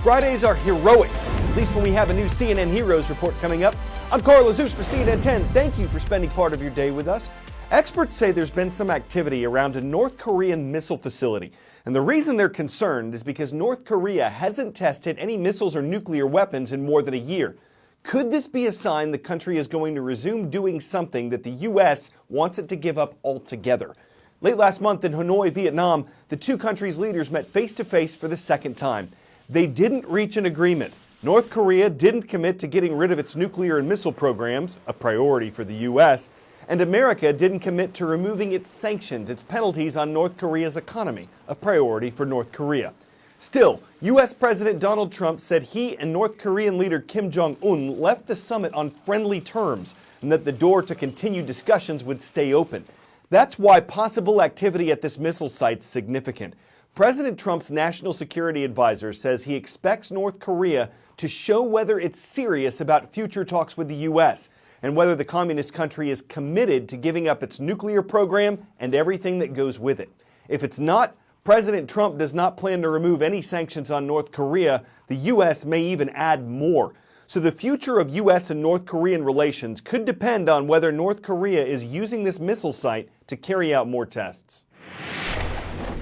Fridays are heroic, at least when we have a new CNN Heroes report coming up. I'm Carl Azus for CNN 10. Thank you for spending part of your day with us. Experts say there's been some activity around a North Korean missile facility. And the reason they're concerned is because North Korea hasn't tested any missiles or nuclear weapons in more than a year. Could this be a sign the country is going to resume doing something that the U.S. wants it to give up altogether? Late last month in Hanoi, Vietnam, the two countries' leaders met face-to-face for the second time. They didn't reach an agreement. North Korea didn't commit to getting rid of its nuclear and missile programs, a priority for the U.S., and America didn't commit to removing its sanctions, its penalties on North Korea's economy, a priority for North Korea. Still, U.S. President Donald Trump said he and North Korean leader Kim Jong-un left the summit on friendly terms and that the door to continued discussions would stay open. That's why possible activity at this missile site is significant. President Trump's national security advisor says he expects North Korea to show whether it's serious about future talks with the U.S. and whether the communist country is committed to giving up its nuclear program and everything that goes with it. If it's not, President Trump does not plan to remove any sanctions on North Korea. The U.S. may even add more. So the future of U.S. and North Korean relations could depend on whether North Korea is using this missile site to carry out more tests.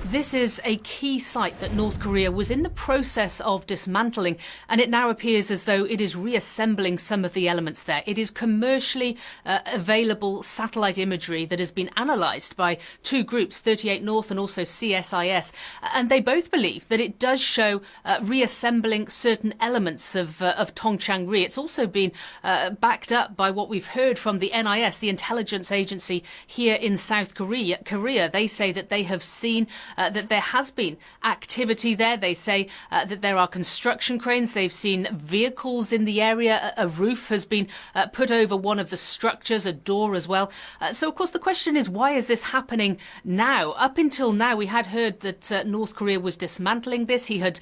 This is a key site that North Korea was in the process of dismantling, and it now appears as though it is reassembling some of the elements there. It is commercially available satellite imagery that has been analysed by two groups, 38 North and also CSIS, and they both believe that it does show reassembling certain elements of Tongchang-ri. It's also been backed up by what we've heard from the NIS, the intelligence agency here in South Korea. They say that they have seen that there has been activity there. They say that there are construction cranes. They've seen vehicles in the area. A roof has been put over one of the structures, a door as well. So, of course, the question is, why is this happening now? Up until now, we had heard that North Korea was dismantling this. He had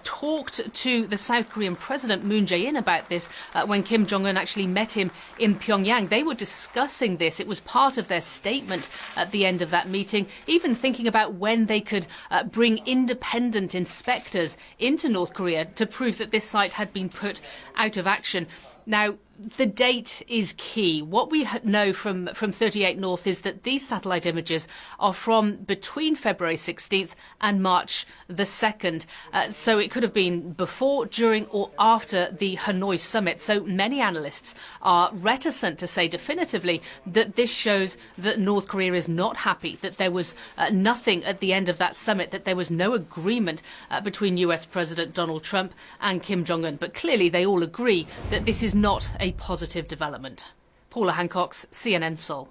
talked to the South Korean President Moon Jae-in about this when Kim Jong-un actually met him in Pyongyang. They were discussing this. It was part of their statement at the end of that meeting, even thinking about when they could bring independent inspectors into North Korea to prove that this site had been put out of action. Now, the date is key. What we know from 38 North is that these satellite images are from between February 16th and March the 2nd. So it could have been before, during or after the Hanoi summit. So many analysts are reticent to say definitively that this shows that North Korea is not happy, that there was nothing at the end of that summit, that there was no agreement between US President Donald Trump and Kim Jong-un. But clearly they all agree that this is not a positive development. Paula Hancock's CNN Seoul.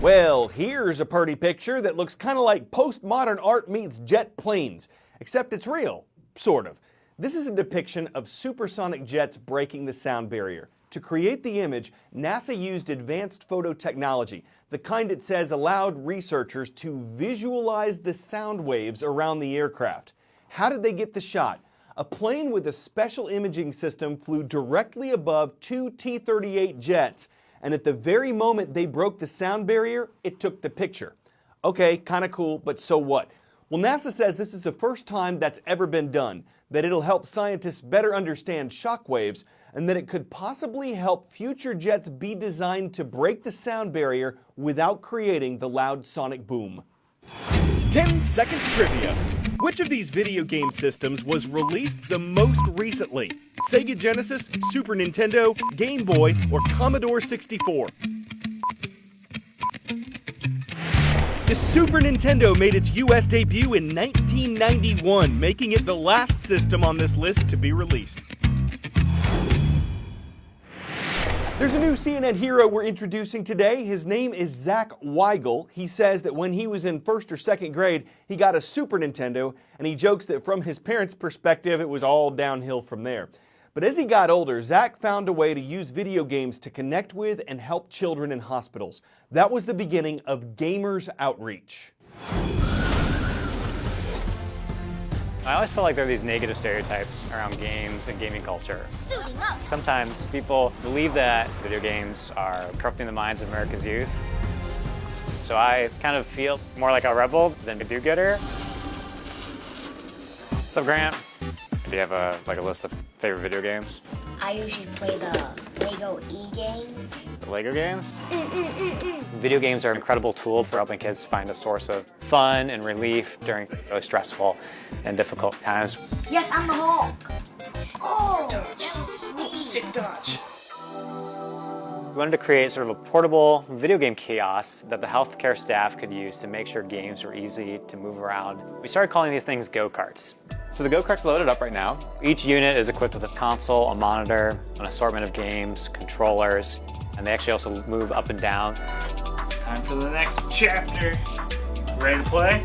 Well, here's a pretty picture that looks kind of like postmodern art meets jet planes, except it's real, sort of. This is a depiction of supersonic jets breaking the sound barrier. To create the image, NASA used advanced photo technology, the kind it says allowed researchers to visualize the sound waves around the aircraft. How did they get the shot? A plane with a special imaging system flew directly above two T-38 jets, and at the very moment they broke the sound barrier, it took the picture. Okay, kind of cool, but so what? Well, NASA says this is the first time that's ever been done, that it'll help scientists better understand shock waves, and that it could possibly help future jets be designed to break the sound barrier without creating the loud sonic boom. 10-second trivia. Which of these video game systems was released the most recently? Sega Genesis, Super Nintendo, Game Boy, or Commodore 64? The Super Nintendo made its US debut in 1991, making it the last system on this list to be released. There's a new CNN hero we're introducing today. His name is Zach Weigel. He says that when he was in first or second grade, he got a Super Nintendo, and he jokes that from his parents' perspective, it was all downhill from there. But as he got older, Zach found a way to use video games to connect with and help children in hospitals. That was the beginning of Gamers Outreach. I always feel like there are these negative stereotypes around games and gaming culture. Sometimes people believe that video games are corrupting the minds of America's youth. So I kind of feel more like a rebel than a do-gooder. What's up, Grant? Do you have a list of favorite video games? I usually play the Lego E-games. The Lego games? Video games are an incredible tool for helping kids find a source of fun and relief during really stressful and difficult times. Yes, I'm the Hulk. Oh, Sick dodge. We wanted to create sort of a portable video game kiosk that the healthcare staff could use to make sure games were easy to move around. We started calling these things go-karts. So the go-kart's loaded up right now. Each unit is equipped with a console, a monitor, an assortment of games, controllers, and they actually also move up and down. It's time for the next chapter. Ready to play?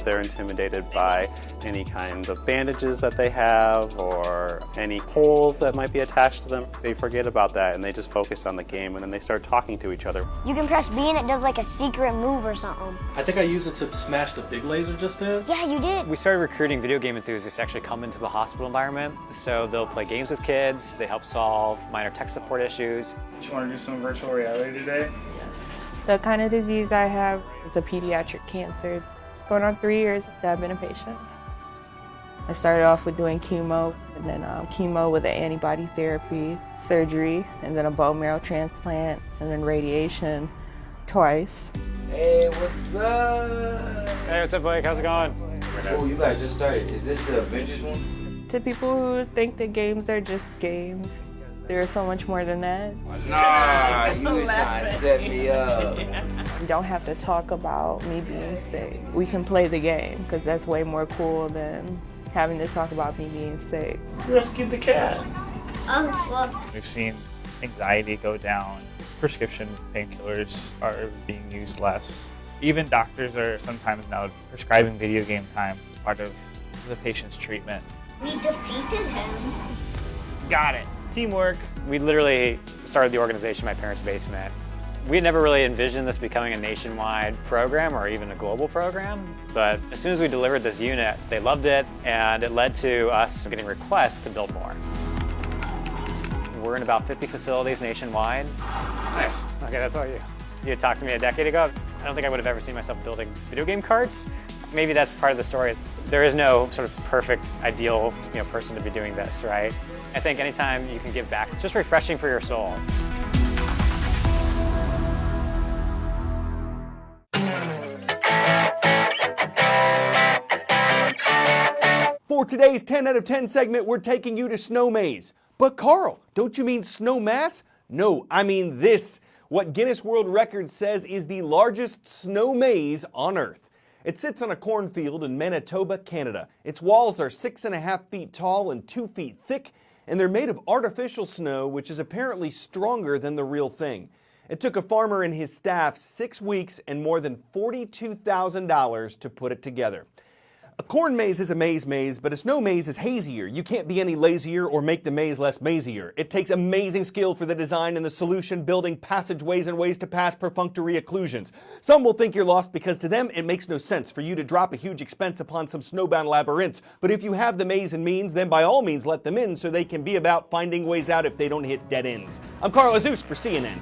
They're intimidated by any kind of bandages that they have or any poles that might be attached to them. They forget about that and they just focus on the game, and then they start talking to each other. You can press B and it does like a secret move or something. I think I used it to smash the big laser just then. Yeah, you did. We started recruiting video game enthusiasts to actually come into the hospital environment. So they'll play games with kids, they help solve minor tech support issues. Do you want to do some virtual reality today? The kind of disease I have is a pediatric cancer. It's going on 3 years that I've been a patient. I started off with doing chemo, and then chemo with an antibody therapy, surgery, and then a bone marrow transplant, and then radiation twice. Hey, what's up? Hey, what's up, Blake? How's it going? Oh, you guys just started. Is this the Avengers one? To people who think that games are just games, there's so much more than that. Nah, you was trying to set me up. You don't have to talk about me being sick. We can play the game, because that's way more cool than having to talk about me being sick. Rescued the cat. Well, We've seen anxiety go down. Prescription painkillers are being used less. Even doctors are sometimes now prescribing video game time as part of the patient's treatment. we defeated him. Got it. Teamwork. We literally started the organization in my parents' basement. We had never really envisioned this becoming a nationwide program or even a global program, but as soon as we delivered this unit, they loved it, and it led to us getting requests to build more. We're in about 50 facilities nationwide. Nice. Okay, that's all you. You had talked to me a decade ago. I don't think I would have ever seen myself building video game carts. Maybe that's part of the story. There is no sort of perfect, ideal, person to be doing this, right? I think anytime you can give back, it's just refreshing for your soul. For today's 10 out of 10 segment, we're taking you to Snow Maze. But Carl, don't you mean Snow Mass? No, I mean this. What Guinness World Records says is the largest snow maze on Earth. It sits on a cornfield in Manitoba, Canada. Its walls are 6.5 feet tall and 2 feet thick, and they're made of artificial snow, which is apparently stronger than the real thing. It took a farmer and his staff 6 weeks and more than $42,000 to put it together. A corn maze is a maze, but a snow maze is hazier. You can't be any lazier or make the maze less mazier. It takes amazing skill for the design and the solution, building passageways and ways to pass perfunctory occlusions. Some will think you're lost because to them it makes no sense for you to drop a huge expense upon some snowbound labyrinths. But if you have the maze and means, then by all means let them in so they can be about finding ways out if they don't hit dead ends. I'm Carl Azuz for CNN.